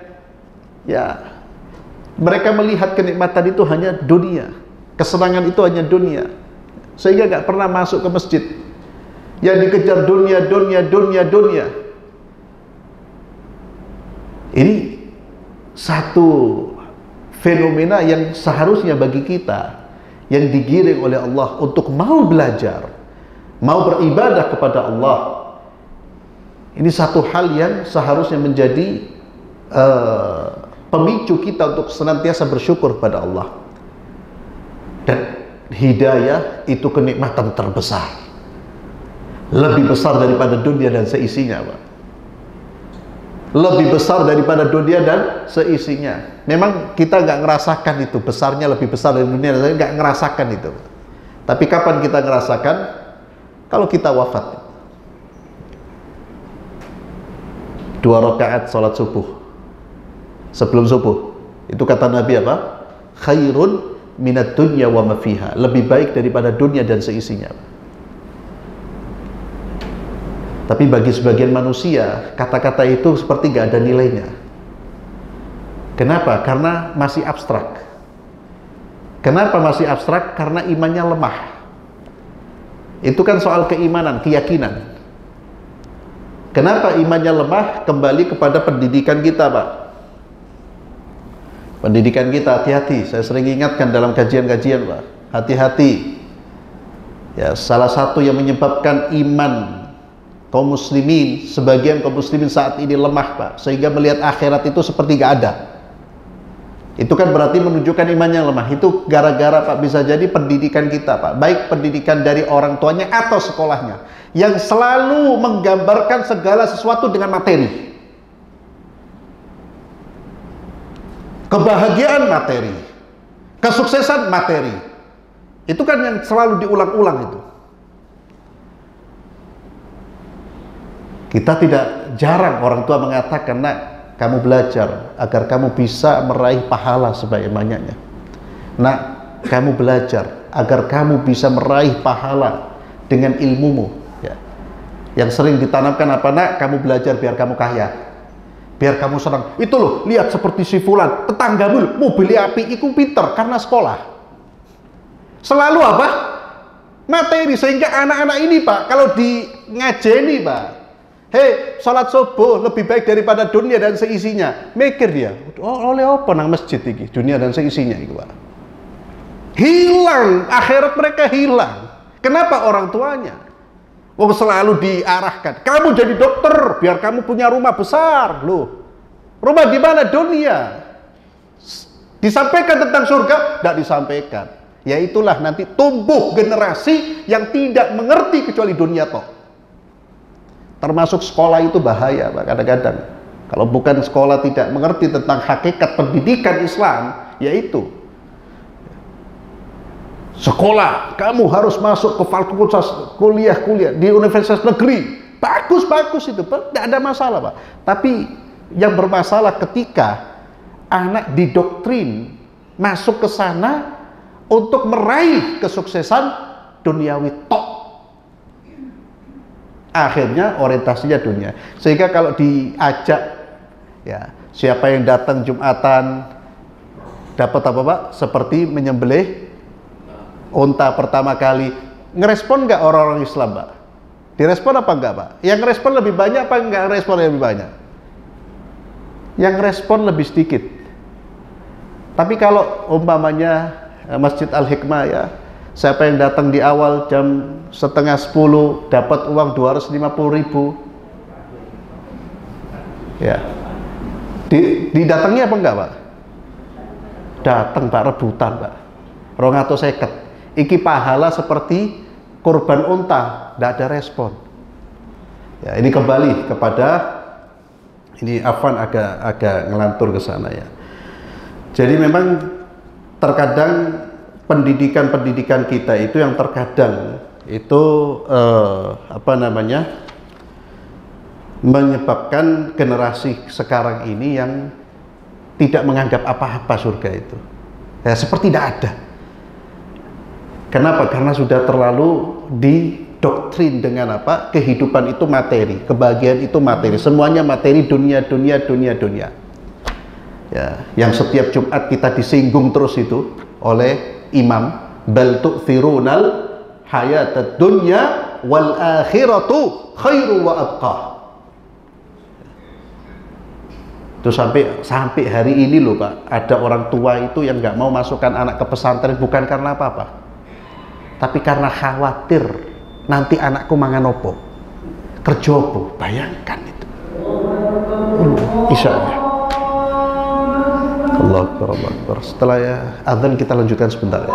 mereka melihat kenikmatan itu hanya dunia, kesenangan itu hanya dunia, sehingga gak pernah masuk ke masjid. Yang dikejar dunia. Ini satu fenomena yang seharusnya bagi kita yang digiring oleh Allah untuk mau belajar, mau beribadah kepada Allah. Ini satu hal yang seharusnya menjadi pemicu kita untuk senantiasa bersyukur pada Allah. Dan hidayah itu kenikmatan terbesar, lebih besar daripada dunia dan seisinya, Pak. Lebih besar daripada dunia dan seisinya. Memang kita nggak ngerasakan itu, besarnya lebih besar dari dunia dan nggak ngerasakan itu. Tapi kapan kita ngerasakan? Kalau kita wafat. 2 rakaat salat subuh sebelum subuh, itu kata Nabi apa? Khairun minad dunya wa ma fiha, lebih baik daripada dunia dan seisinya. Tapi bagi sebagian manusia kata-kata itu seperti gak ada nilainya. Kenapa? Karena masih abstrak. Kenapa masih abstrak? Karena imannya lemah. Itu kan soal keimanan, keyakinan. Kenapa imannya lemah? Kembali kepada pendidikan kita, Pak. Pendidikan kita, hati-hati. Saya sering ingatkan dalam kajian-kajian, Pak. Hati-hati. Ya, salah satu yang menyebabkan iman kaum muslimin, sebagian kaum muslimin saat ini lemah, Pak, sehingga melihat akhirat itu seperti gak ada. Itu kan berarti menunjukkan imannya lemah. Itu gara-gara, Pak, bisa jadi pendidikan kita, Pak, baik pendidikan dari orang tuanya atau sekolahnya, yang selalu menggambarkan segala sesuatu dengan materi. kebahagiaan materi, kesuksesan materi. Itu kan yang selalu diulang-ulang itu. Kita tidak jarang orang tua mengatakan, nak, kamu belajar agar kamu bisa meraih pahala sebanyak-banyaknya. Nak, kamu belajar agar kamu bisa meraih pahala dengan ilmumu. Ya. Yang sering ditanamkan apa, nak, kamu belajar biar kamu kaya, biar kamu senang. Itu loh, lihat seperti si fulan, tetanggamu mobil api, iku pinter karena sekolah. Selalu apa? Materi. Sehingga anak-anak ini, Pak, kalau di ngajeni, Pak, hei, sholat subuh lebih baik daripada dunia dan seisinya. Mikir dia, oh, oleh apa nang masjid ini, dunia dan seisinya itu, Pak. Hilang, akhirat mereka hilang. Kenapa? Orang tuanya. Oh, selalu diarahkan, kamu jadi dokter biar kamu punya rumah besar. Loh, rumah di mana? Dunia. Disampaikan tentang surga? Tidak disampaikan. Ya itulah nanti tumbuh generasi yang tidak mengerti kecuali dunia toh. Termasuk sekolah itu bahaya, Pak, kadang-kadang. Kalau bukan sekolah tidak mengerti tentang hakikat pendidikan Islam, yaitu sekolah, kamu harus masuk ke fakultas kuliah di universitas negeri. Bagus itu, Pak, tidak ada masalah, Pak. Tapi yang bermasalah ketika anak didoktrin masuk ke sana untuk meraih kesuksesan duniawi tok. Akhirnya orientasinya dunia. Sehingga kalau diajak, ya, siapa yang datang Jumatan dapat apa, Pak? Seperti menyembelih unta pertama kali. Ngerespon nggak orang-orang Islam, Pak? Direspon apa enggak, Pak? Yang ngerespon lebih banyak apa enggak ngerespon lebih banyak? Yang ngerespon lebih sedikit. Tapi kalau umpamanya Masjid Al-Hikmah, ya, siapa yang datang di awal jam 9:30 dapat uang 250.000, ya, didatangi apa enggak, Pak? Datang, Pak, rebutan, Pak. 250. Iki pahala seperti kurban unta, tidak ada respon. Ya, ini kembali kepada ini, Afwan agak ngelantur ke sana, ya. Jadi memang terkadang pendidikan kita itu yang terkadang itu menyebabkan generasi sekarang ini yang tidak menganggap apa-apa surga itu, ya, seperti tidak ada. Kenapa? Karena sudah terlalu didoktrin dengan apa? Kehidupan itu materi, kebahagiaan itu materi, semuanya materi, dunia. Ya, yang setiap Jumat kita disinggung terus itu oleh imam, bal tu'thirunal hayatad dunya wal akhiratu khairu wa abqa. Itu sampai hari ini loh, Pak, ada orang tua itu yang nggak mau masukkan anak ke pesantren bukan karena apa-apa, tapi karena khawatir nanti anakku mangan opo, kerja opo. Bayangkan itu. Isya. Allahu Akbar, Allahu Akbar. Setelah ya azan kita lanjutkan sebentar, ya.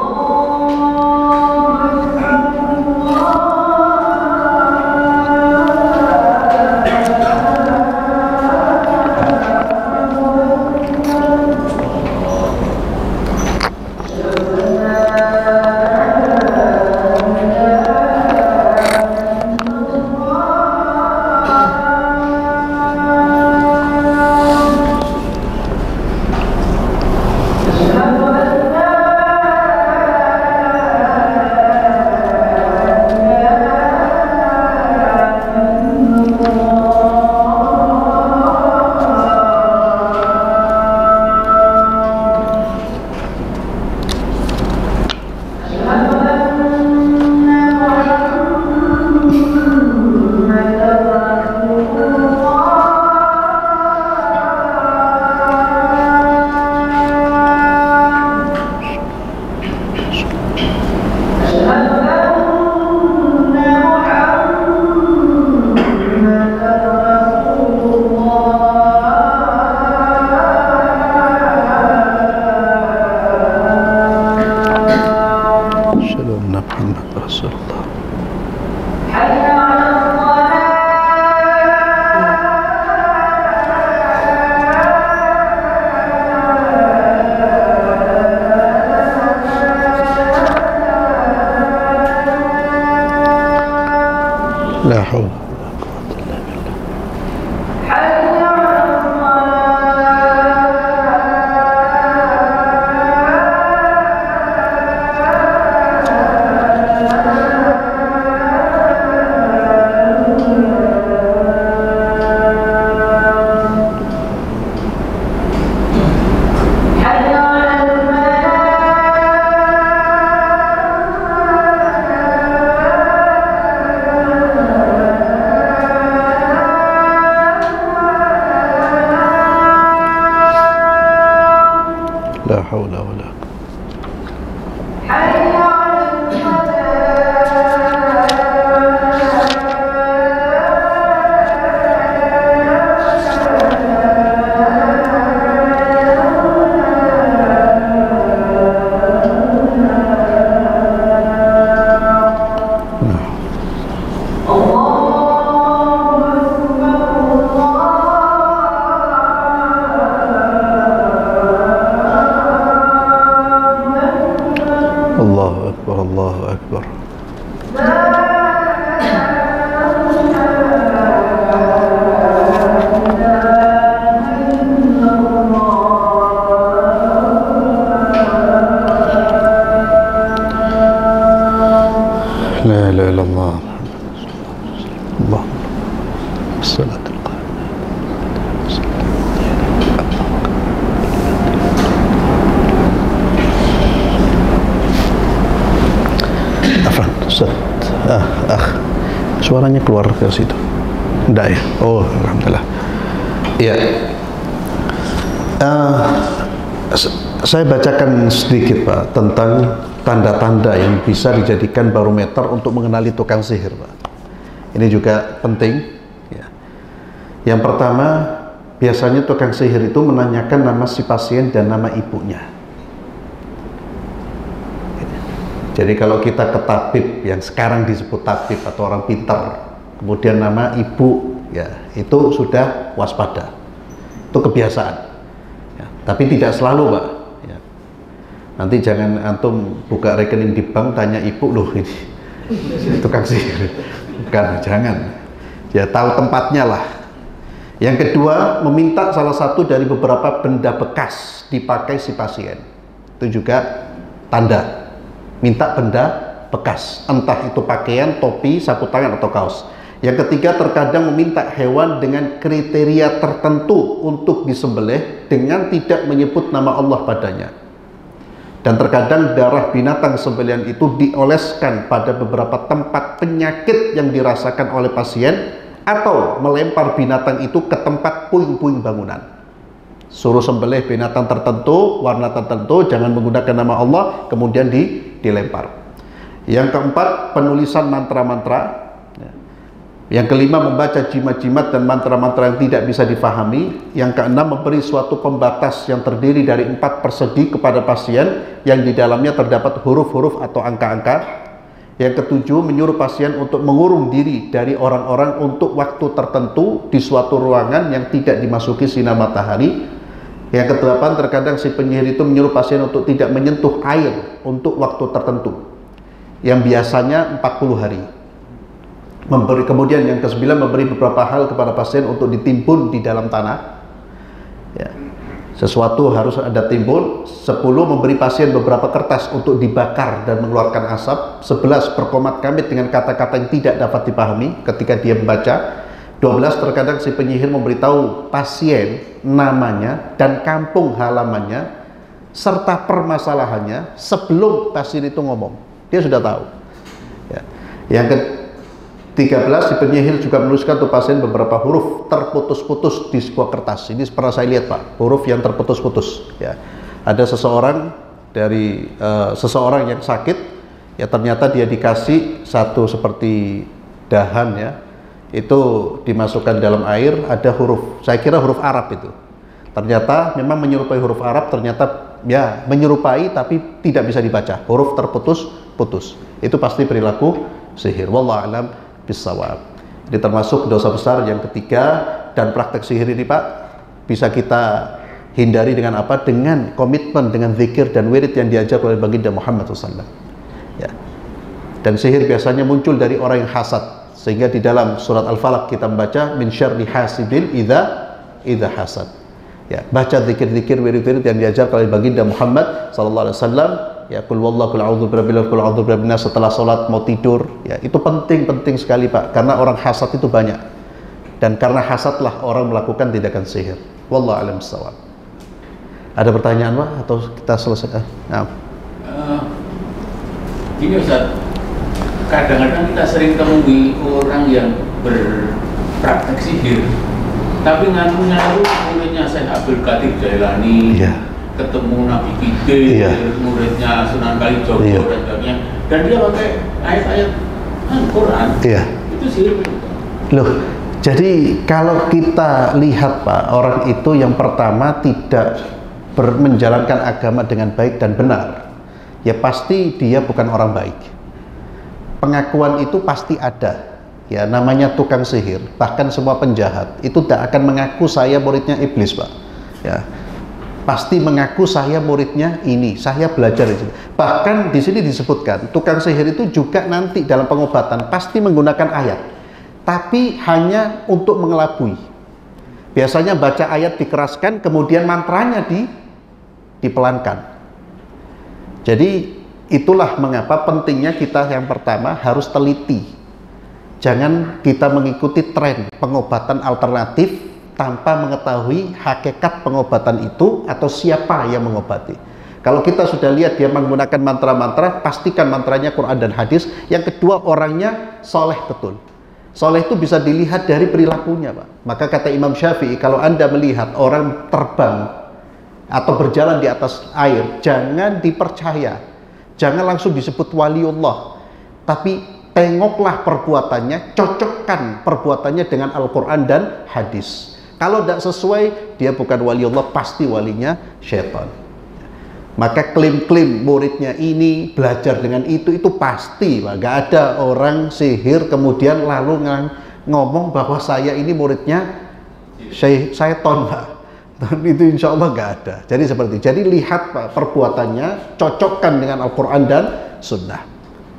La haula. La haula wala Allahu Akbar, Allahu Akbar. La ilaha illallah. Allah. Assalamualaikum. Suaranya keluar ke situ. Enggak ya? Oh, alhamdulillah. Iya. Saya bacakan sedikit Pak tentang tanda-tanda yang bisa dijadikan barometer untuk mengenali tukang sihir Pak. Ini juga penting. Ya. Yang pertama, biasanya tukang sihir itu menanyakan nama si pasien dan nama ibunya. Jadi kalau kita ke tabib yang sekarang disebut tabib atau orang pintar, kemudian nama ibu, ya itu sudah waspada. Itu kebiasaan. Ya, tapi tidak selalu, Pak. Ya. Nanti jangan antum buka rekening di bank tanya ibu loh ini tukang sihir. Bukan, jangan. Ya tahu tempatnya lah. Yang kedua, meminta salah satu dari beberapa benda bekas dipakai si pasien. Itu juga tanda. Minta benda bekas, entah itu pakaian, topi, sapu tangan atau kaos. Yang ketiga, terkadang meminta hewan dengan kriteria tertentu untuk disembelih dengan tidak menyebut nama Allah padanya. Dan terkadang darah binatang sembelihan itu dioleskan pada beberapa tempat penyakit yang dirasakan oleh pasien atau melempar binatang itu ke tempat puing-puing bangunan. Suruh sembelih binatang tertentu, warna tertentu, jangan menggunakan nama Allah, kemudian dilempar. Yang keempat, penulisan mantra-mantra. Yang kelima, membaca jimat-jimat dan mantra-mantra yang tidak bisa difahami. Yang keenam, memberi suatu pembatas yang terdiri dari 4 persegi kepada pasien yang di dalamnya terdapat huruf-huruf atau angka-angka. Yang ketujuh, menyuruh pasien untuk mengurung diri dari orang-orang untuk waktu tertentu di suatu ruangan yang tidak dimasuki sinar matahari. Yang kedelapan, terkadang si penyihir itu menyuruh pasien untuk tidak menyentuh air untuk waktu tertentu yang biasanya 40 hari. Kemudian yang ke-9, memberi beberapa hal kepada pasien untuk ditimbun di dalam tanah. Ya. Sesuatu harus ada timbun. 10, memberi pasien beberapa kertas untuk dibakar dan mengeluarkan asap. 11, berkomat kamit dengan kata-kata yang tidak dapat dipahami ketika dia membaca. 12, terkadang si penyihir memberitahu pasien namanya dan kampung halamannya serta permasalahannya sebelum pasien itu ngomong. Dia sudah tahu. Ya. Yang ke-13, si penyihir juga menuliskan untuk pasien beberapa huruf terputus-putus di sebuah kertas. Ini pernah saya lihat Pak, huruf yang terputus-putus. Ya. Ada seseorang dari seseorang yang sakit, ya ternyata dia dikasih satu seperti dahan ya. Itu dimasukkan dalam air, ada huruf, saya kira huruf Arab itu. Ternyata memang menyerupai huruf Arab, ternyata ya menyerupai tapi tidak bisa dibaca, huruf terputus-putus. Itu pasti perilaku sihir. Wallahu a'lam bissawab. Ini termasuk dosa besar yang ketiga, dan praktek sihir ini Pak bisa kita hindari dengan apa? Dengan komitmen, dengan zikir dan wirid yang diajar oleh baginda Muhammad SAW. Ya. Dan sihir biasanya muncul dari orang yang hasad. Sehingga di dalam surat Al-Falaq kita membaca min syarri hasidin idza hasad. Ya, baca zikir-zikir wirid-wirid yang diajar oleh baginda Muhammad sallallahu alaihi wasallam. Ya, qul wallahu qul a'udzu birabbil falaq qul a'udzu birabbin nas setelah salat mau tidur. Ya, itu penting sekali Pak, karena orang hasad itu banyak. Dan karena hasadlah orang melakukan tindakan sihir. Wallahu a'lam bissawab. Ada pertanyaan Pak atau kita selesai? Nah. Gini Ustaz, kadang-kadang kita sering temui orang yang berpraktek sihir, tapi ngakunya itu muridnya Syekh Abdul Qadir Jailani, ketemu Nabi Khidir, muridnya Sunan Kalijogo dan sebagainya, dan dia pakai ayat-ayat Al-Quran, itu sihir. Loh, jadi kalau kita lihat Pak, orang itu yang pertama tidak menjalankan agama dengan baik dan benar, ya pasti dia bukan orang baik. Pengakuan itu pasti ada. Ya, namanya tukang sihir, bahkan semua penjahat itu tidak akan mengaku saya muridnya iblis Pak. Ya, pasti mengaku saya muridnya ini, saya belajar itu. Bahkan di sini disebutkan tukang sihir itu juga nanti dalam pengobatan pasti menggunakan ayat, tapi hanya untuk mengelabui. Biasanya baca ayat dikeraskan, kemudian mantranya dipelankan. Jadi itulah mengapa pentingnya kita yang pertama harus teliti. Jangan kita mengikuti tren pengobatan alternatif tanpa mengetahui hakikat pengobatan itu atau siapa yang mengobati. Kalau kita sudah lihat dia menggunakan mantra-mantra, pastikan mantranya Quran dan hadis. Yang kedua, orangnya soleh betul. Soleh itu bisa dilihat dari perilakunya Pak. Maka kata Imam Syafi'i, kalau Anda melihat orang terbang atau berjalan di atas air, jangan dipercaya, jangan langsung disebut waliullah, tapi tengoklah perbuatannya, cocokkan perbuatannya dengan Al-Quran dan hadis. Kalau tidak sesuai, dia bukan waliullah, pasti walinya syaitan. Maka klaim-klaim muridnya ini, belajar dengan itu pasti Pak. Gak ada orang sihir kemudian lalu ngomong bahwa saya ini muridnya syaitan Pak. Dan itu insya Allah gak ada. Jadi seperti, jadi lihat Pak perbuatannya, cocokkan dengan Al-Quran dan Sunnah.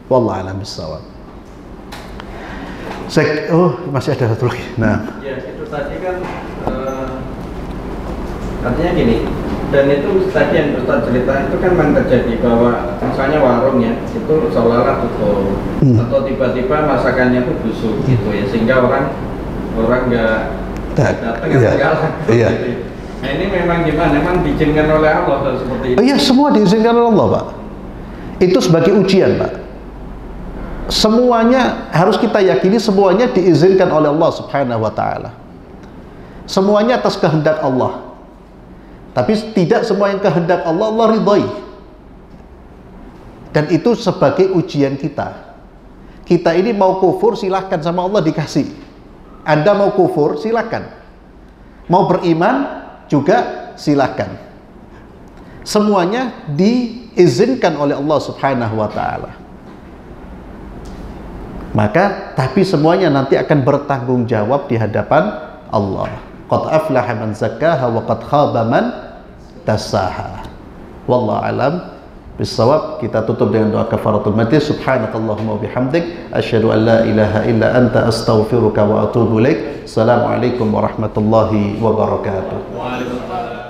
Wallahu a'lam bishawab. Masih ada satu lagi. Nah, ya itu tadi kan artinya gini, dan itu tadi yang Ustaz cerita itu kan memang terjadi bahwa misalnya warung ya itu seolah-olah tutup atau tiba-tiba masakannya itu busuk gitu ya, sehingga orang nggak datang segala gitu. Nah ini memang gimana? Memang diizinkan oleh Allah seperti itu? Iya, semua diizinkan oleh Allah Pak. Itu sebagai ujian Pak. Semuanya harus kita yakini, semuanya diizinkan oleh Allah Subhanahu wa ta'ala. Semuanya atas kehendak Allah. Tapi tidak semua yang kehendak Allah, Allah ridhai. Dan itu sebagai ujian kita. Kita ini mau kufur, silahkan sama Allah dikasih. Anda mau kufur, silahkan. Mau beriman, juga silahkan. Semuanya diizinkan oleh Allah Subhanahu wa ta'ala. Maka, tapi semuanya nanti akan bertanggung jawab di hadapan Allah. Qad aflaha man zakkaha wa qad khaba man dassaha. Wallahu a'lam bissawab. Kita tutup dengan doa kafaratul majlis. Subhanakallahumma wa bihamdik asyhadu an la ilaha illa anta astaghfiruka wa atubu ilaik. Assalamualaikum warahmatullahi wabarakatuh. Waalaikumsalam.